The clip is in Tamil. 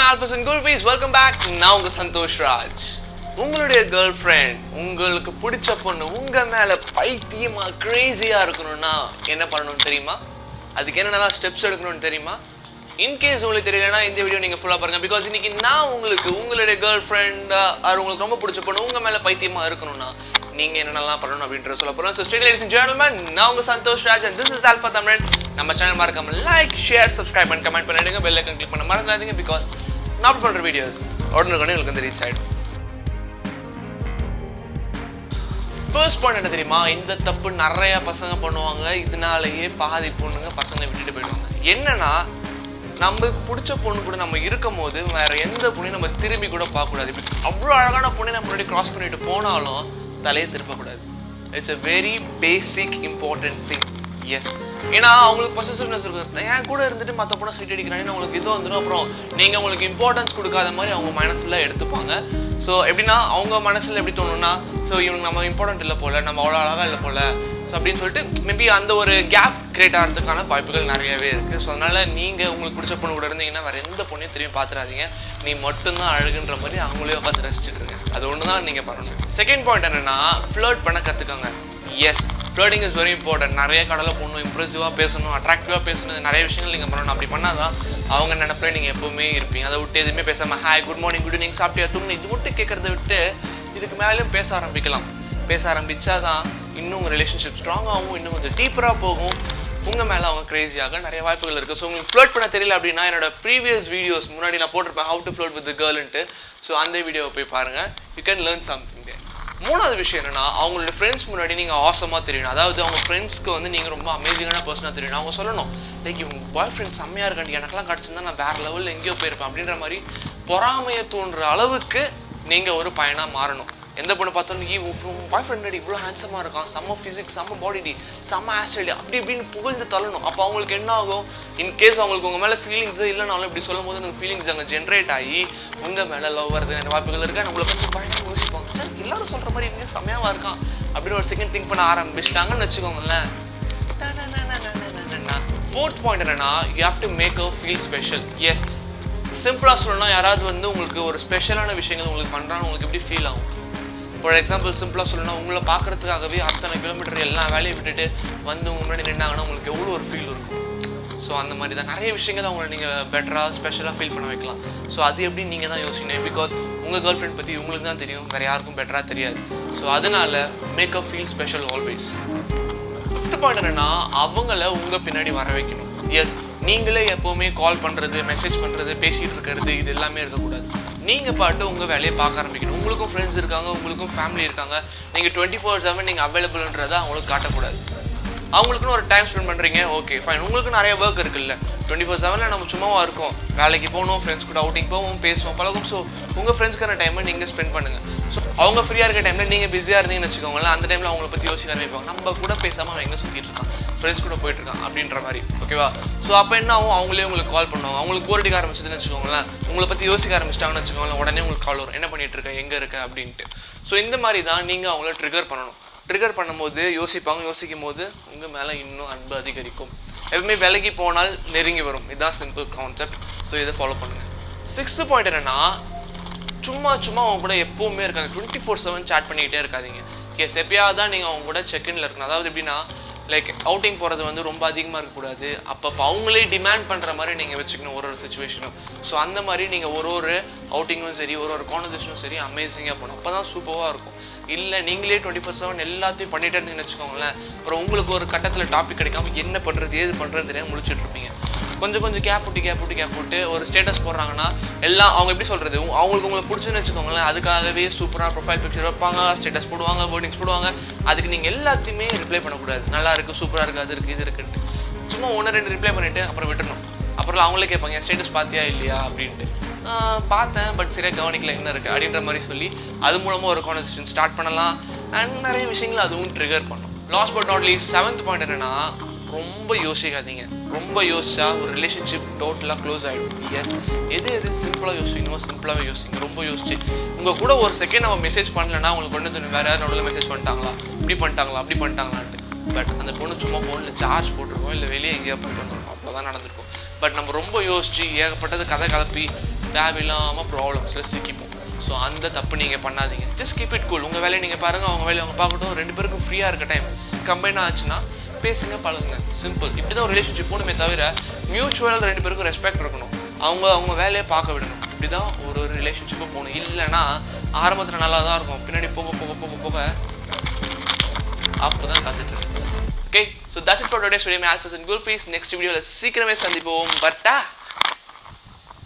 Alphas and Gulbis, welcome back. Now உங்க சந்தோஷ் ராஜ். உங்களுடைய கேர்ள் ஃப்ரெண்ட் உங்களுக்கு பிடிச்ச பொண்ணு உங்க மேல பைத்தியமா கிரேசியா இருக்கணும்னா என்ன பண்ணணும்னு தெரியுமா? அதுக்கு என்னென்னலாம் ஸ்டெப்ஸ் எடுக்கணும்னு தெரியுமா? இன்கேஸ் உங்களுக்கு தெரியலனா இந்த வீடியோ நீங்க ஃபுல்லா பாருங்க. பிகாஸ் இன்னைக்கு நான் உங்களுக்கு உங்களுடைய கேர்ள் ஃப்ரெண்ட் உங்களுக்கு ரொம்ப பிடிச்ச பொண்ணு உங்க மேல பைத்தியமா இருக்கணும்னா நீங்க என்னென்னலாம் பண்ணணும் அப்படின்றத சொல்ல போறோம். So straight ladies and gentlemen, நான் உங்க Santhosh Raj and this is Alpha Tamizhan. நம்ம சேனல் மறக்காம like, share, subscribe and comment பண்ணிடுங்க. பெல் ஐகான் கிளிக் பண்ண மறந்துடாதீங்க. பிகாஸ் நான் பண்ற வீடியோஸ் உடனே உங்களுக்கு வந்து ரீச் ஆயிடும். ஃபர்ஸ்ட் பாயிண்ட் என்ன தெரியுமா? இந்த தப்பு நிறைய பசங்க பண்ணுவாங்க. இதனாலேயே பாதி பொண்ணுங்க பசங்க விட்டுட்டு போயிடுவாங்க. என்னன்னா, நம்மளுக்கு பிடிச்ச பொண்ணு கூட நம்ம இருக்கும் போது வேற எந்த பொண்ணையும் நம்ம திரும்பி கூட பார்க்கக்கூடாது. அவ்வளோ அழகான பொண்ணை நம்ம முன்னாடி கிராஸ் பண்ணிட்டு போனாலும் தலையை திருப்பக்கூடாது. It's a very basic important thing. Yes, ஏன்னா அவங்களுக்கு பொசசிவ்னஸ் இருக்கும். என் கூட இருந்துட்டு மற்ற பொண்ணை சைட் அடிக்கிறாங்கன்னு அவங்களுக்கு இது வந்துடும். அப்புறம் நீங்கள் உங்களுக்கு இம்பார்ட்டன்ஸ் கொடுக்காத மாதிரி அவங்க மனசில் எடுத்துப்பாங்க. ஸோ எப்படின்னா அவங்க மனசில் எப்படி தோணுன்னா, ஸோ இவங்க நம்ம இம்பார்ட்டன்ட் இல்லை போல், நம்ம அவ்வளோ அழகாக இல்லை போல், ஸோ அப்படின்னு சொல்லிட்டு மேபி அந்த ஒரு கேப் கிரியேட் ஆகிறதுக்கான வாய்ப்புகள் நிறையவே இருக்குது. ஸோ அதனால் நீங்கள் உங்களுக்கு பிடிச்ச பொண்ணு கூட இருந்தீங்கன்னா வேறு எந்த பொண்ணையும் திரும்பி பார்த்துடாதீங்க. நீ மட்டும்தான் அழகுன்ற மாதிரி அவங்களே உட்காந்து ரசிச்சுட்டு இருங்க. அது ஒன்று தான் நீங்கள் பண்ணணும். செகண்ட் பாயிண்ட் என்னென்னா, ஃப்ளர்ட் பண்ண கற்றுக்கோங்க. Yes, flirting is very important. நிறைய கடலை போடணும், இம்ப்ரெசிவாக பேசணும், அட்ராக்டிவாக பேசணும், நிறைய விஷயங்கள் நீங்கள் பண்ணணும். அப்படி பண்ணால் தான் அவங்க நினைப்பில் நீங்கள் எப்போவுமே இருப்பீங்க. அதை விட்டு எதுவுமே பேசாமல் hi, good morning, good evening, சாப்பிட்டியா, தூங்கணும், இது மட்டும் கேட்குறத விட்டு இதுக்கு மேலேயும் பேச ஆரம்பிக்கலாம். பேச ஆரம்பித்தா தான் இன்னும் உங்கள் ரிலேஷன்ஷிப் ஸ்ட்ராங்காகவும் இன்னும் கொஞ்சம் டீப்பராக போகும். உங்கள் மேலே அவங்க கிரேசியாக நிறைய வாய்ப்புகள் இருக்குது. ஸோ உங்களுக்கு ஃப்ளர்ட் பண்ண தெரியல அப்படின்னா என்னோட ப்ரீவியஸ் வீடியோஸ் முன்னாடி நான் போட்டிருப்பேன், ஹவு டு ஃப்ளர்ட் வித் கேர்ள்ன்ட்டு. ஸோ அந்த வீடியோவை போய் பாருங்கள். You can learn something there. மூணாவது விஷயம் என்னன்னா, அவங்களோட ஃப்ரெண்ட்ஸ் முன்னாடி நீங்கள் ஆசமாக தெரியணும். அதாவது அவங்க ஃப்ரெண்ட்ஸ்க்கு வந்து நீங்கள் ரொம்ப அமேசிங்கான பர்சனாக தெரியணும். அவங்க சொல்லணும், லைக் இவங்க பாய் ஃப்ரெண்ட் செம்மையாக இருக்காண்டி, எனக்கெல்லாம் கிடச்சிருந்தா நான் வேறு லெவலில் எங்கேயோ போயிருப்பேன் அப்படின்ற மாதிரி பொறாமையை தோன்ற அளவுக்கு நீங்கள் ஒரு பையனாக மாறணும். எந்த பொண்ணு பார்த்தோன்னு பாய் ஃப்ரெண்ட் இவ்வளோ ஹேண்ட்ஸமாக இருக்கான், செம்ம ஃபிசிக்ஸ், செம்ம பாடி, செம்ம ஹேர்ஸ்டைல், அப்படி இப்படின்னு புகழ்ந்து தள்ளணும். அப்போ அவங்களுக்கு என்ன ஆகும்? இன்கேஸ் அவங்களுக்கு உங்கள் மேலே ஃபீலிங்ஸு இல்லைனாலும் இப்படி சொல்லும் போது அந்த ஃபீலிங்ஸ் அங்கே ஜென்ரேட் ஆகி உங்கள் மேலே லவ் வரதுக்கான வாய்ப்புகள் இருக்குது. உங்களை கொஞ்சம் பயணம் யோசிப்பாங்க, சார் எல்லாரும் சொல்கிற மாதிரி இங்கே செம்மையாக இருக்கான் அப்படின்னு ஒரு செகண்ட் திங்க் பண்ண ஆரம்பிச்சிட்டாங்கன்னு வச்சுக்கோங்களேன். ஃபோர்த் பாயிண்ட் என்னன்னா, you have to make a feel special. Yes, சிம்பிளாக சொல்லணும்னா, யாராவது வந்து உங்களுக்கு ஒரு ஸ்பெஷலான விஷயங்கள் உங்களுக்கு பண்ணுறான்னு உங்களுக்கு எப்படி ஃபீல் ஆகும்? ஃபார் எக்ஸாம்பிள் சிம்பிளாக சொல்லணும்னா, உங்களை பார்க்குறதுக்காகவே அத்தனை கிலோமீட்டர் எல்லா வேலையை விட்டுட்டு வந்து உங்க முன்னாடி நின்னாங்கன்னா உங்களுக்கு எவ்வளோ ஒரு ஃபீல் இருக்கும். ஸோ அந்த மாதிரி தான் நிறைய விஷயங்கள் அவங்களை நீங்கள் பெட்டராக ஸ்பெஷலாக ஃபீல் பண்ண வைக்கலாம். ஸோ அது எப்படி நீங்கள் தான் யோசிக்கணும். பிகாஸ் உங்கள் கேர்ள் ஃப்ரெண்ட் பற்றி உங்களுக்கு தான் தெரியும், வேறு யாருக்கும் பெட்டராக தெரியாது. ஸோ அதனால make a feel special always. Fifth point என்னென்னா, அவங்கள உங்கள் பின்னாடி வர வைக்கணும். எஸ், நீங்களே எப்போவுமே கால் பண்ணுறது, மெசேஜ் பண்ணுறது, பேசிகிட்டு இருக்கிறது, இது எல்லாமே இருக்கக்கூடாது. நீங்கள் பாட்டு உங்கள் வேலையை பார்க்க ஆரம்பிக்கணும். உங்களுக்கும் ஃப்ரெண்ட்ஸ் இருக்காங்க, உங்களுக்கும் ஃபேமிலி இருக்காங்க. நீங்கள் 24/7 நீங்கள் அவைலபிள்ன்றதை அவங்களுக்கு காட்டக்கூடாது. அவங்களுக்குன்னு ஒரு டைம் ஸ்பெண்ட் பண்ணுறீங்க, ஓகே ஃபைன். உங்களுக்கு நிறைய ஒர்க் இருக்குல்ல, 24/7 நம்ம சும்மாவாக இருக்கோம், வேலைக்கு போகணும், ஃப்ரெண்ட்ஸ் கூட அவுட்டிங் போவோம், பேசுவோம், பழகும். ஸோ உங்கள் ஃப்ரெண்ட்ஸ்க்கான டைமை நீங்கள் ஸ்பெண்ட் பண்ணுங்கள். ஸோ அவங்க ஃப்ரீயாக இருக்க டைமில் நீங்கள் பிஸியாக இருந்தீங்கன்னு வச்சுக்கோங்களேன், அந்த டைமில் அவங்கள பற்றி யோசிக்க ஆரம்பிப்பாங்க. நம்ம கூட பேசாமல் அவன் எங்கே சுற்றிட்டு இருக்கான், ஃப்ரெண்ட்ஸ் கூட போயிட்டுருக்கான் அப்படின்ற மாதிரி, ஓகேவா? ஸோ அப்போ என்ன ஆகும்? அவங்களே உங்களுக்கு கால் பண்ணுவாங்க. அவங்களுக்கு போர் அடிக்க ஆரம்பிச்சதுன்னு வச்சுக்கோங்களேன், உங்களை பற்றி யோசிக்க ஆரம்பிச்சிட்டாங்கன்னு வச்சுக்கோங்களேன், உடனே உங்களுக்கு கால் வரும், என்ன பண்ணிட்டு இருக்க, எங்கே இருக்க அப்படின்ட்டு. ஸோ இந்த மாதிரி தான் நீங்கள் அவங்கள ட்ரிகர் பண்ணணும். ட்ரிகர் பண்ணும்போது யோசிப்பாங்க, யோசிக்கும் போது உங்கள் மேலே இன்னும் அன்பு அதிகரிக்கும். எப்பவுமே விலகி போனால் நெருங்கி வரும். இதுதான் சிம்பிள் கான்செப்ட். ஸோ இதை ஃபாலோ பண்ணுங்கள். சிக்ஸ்த்து பாயிண்ட் என்னென்னா, சும்மா அவங்க கூட எப்போவுமே இருக்காங்க, 24/7 சேட் பண்ணிக்கிட்டே இருக்காதிங்க. எஸ், எப்பயாவது தான் நீங்கள் அவங்க கூட செக்இன்ல இருக்கணும். அதாவது எப்படின்னா, லைக் அவுட்டிங் போகிறது வந்து ரொம்ப அதிகமாக இருக்கக்கூடாது. அப்போ அவங்களே டிமாண்ட் பண்ணுற மாதிரி நீங்கள் வச்சுக்கணும் ஒரு சிச்சுவேஷனும். ஸோ அந்த மாதிரி நீங்கள் ஒரு அவுட்டிங்கும் சரி, ஒரு கான்வர்சேஷனும் சரி அமேசிங்காக போகணும். அப்போ தான் சூப்பராக இருக்கும். இல்லை நீங்களே 24/7 எல்லாத்தையும் பண்ணிகிட்டே இருந்தீங்கன்னு வச்சுக்கோங்களேன், அப்புறம் உங்களுக்கு ஒரு கட்டத்தில் டாபிக் கிடைக்காம என்ன பண்ணுறது ஏது பண்ணுறதுன்னு தெரியாமல் முடிச்சுட்டு இருப்பீங்க. கொஞ்சம் கேப் விட்டு ஒரு ஸ்டேட்டஸ் போடுறாங்கன்னா எல்லாம் அவங்க எப்படி சொல்கிறது, அவங்களுக்கு உங்களுக்கு பிடிச்சுன்னு வச்சுக்கோங்களேன், அதுக்காகவே சூப்பராக ப்ரொஃபைல் பிக்சர் வைப்பாங்க, ஸ்டேட்டஸ் போடுவாங்க, வேர்டிங்ஸ் போடுவாங்க. அதுக்கு நீங்கள் எல்லாத்தையுமே ரிப்ளை பண்ணக்கூடாது. நல்லா இருக்குது, சூப்பராக இருக்குது, அது இருக்குது, இது இருக்குன்ட்டு சும்மா 1-2 ரிப்ளை பண்ணிவிட்டு அப்புறம் விட்டுணும். அப்புறம் அவங்களே கேட்பாங்க, ஸ்டேட்டஸ் பார்த்தியா இல்லையா அப்படின்ட்டு. பார்த்தேன், பட் சரியாக கவனிக்கல, என்ன இருக்குது அப்படின்ற மாதிரி சொல்லி அது மூலமாக ஒரு கான்வர்சேஷன் ஸ்டார்ட் பண்ணலாம். அண்ட் நிறைய விஷயங்கள் அதுவும் ட்ரிகர் பண்ணும். Last but not least, 7th point என்னென்னா, ரொம்ப யோசிக்காதீங்க. ரொம்ப யோசிச்சா ஒரு ரிலேஷன்ஷிப் டோட்டலாக க்ளோஸ் ஆகிடும். எஸ், எது சிம்பிளாக யோசிக்கணுமோ சிம்பிளாகவே யோசிங்க. ரொம்ப யோசிச்சு உங்கள் கூட ஒரு செகண்ட் நம்ம மெசேஜ் பண்ணலன்னா உங்களுக்கு கொண்டு வந்து வேறு யாரும் நடுவில் மெசேஜ் பண்ணிட்டாங்களா, இப்படி பண்ணிட்டாங்களான்ட்டு. பட் அந்த பொண்ணு சும்மா ஃபோனில் சார்ஜ் போட்டிருக்கோம், இல்லை வெளியே எங்கேயா போயிட்டு வந்துருக்கோம், அப்போ தான் நடந்திருக்கும். பட் நம்ம ரொம்ப யோசிச்சு ஏகப்பட்டது கதை கலப்பி தேவையில்லாமல் ப்ராப்ளம்ஸில் சிக்கிப்போம். ஸோ அந்த தப்பு நீங்கள் பண்ணாதீங்க. Just keep it cool. உங்கள் வேலையை நீங்கள் பாருங்கள், அவங்க வேலையை அவங்க பார்க்கட்டும். 2 பேருக்கும் ஃப்ரீயாக இருக்க டைம் கம்பைன் ஆச்சுன்னா பேசுங்க, பழகுங்க. சிம்பிள். இப்படி தான் ஒரு ரிலேஷன்ஷிப் போகணுமே தவிர மியூச்சுவலாக 2 பேருக்கும் ரெஸ்பெக்ட் இருக்கணும். அவங்க வேலையை பார்க்க விடணும். இப்படி தான் ஒரு ரிலேஷன்ஷிப்பை போகணும். இல்லைன்னா ஆரம்பத்தில் நல்லா தான் இருக்கும், பின்னாடி போக போக போக போக அப்போ தான் காத்துட்டு. Okay, so that's it for today's video. Alphas and kulfis. Next வீடியோவில் சீக்கிரமே சந்திப்போம். பட்டா.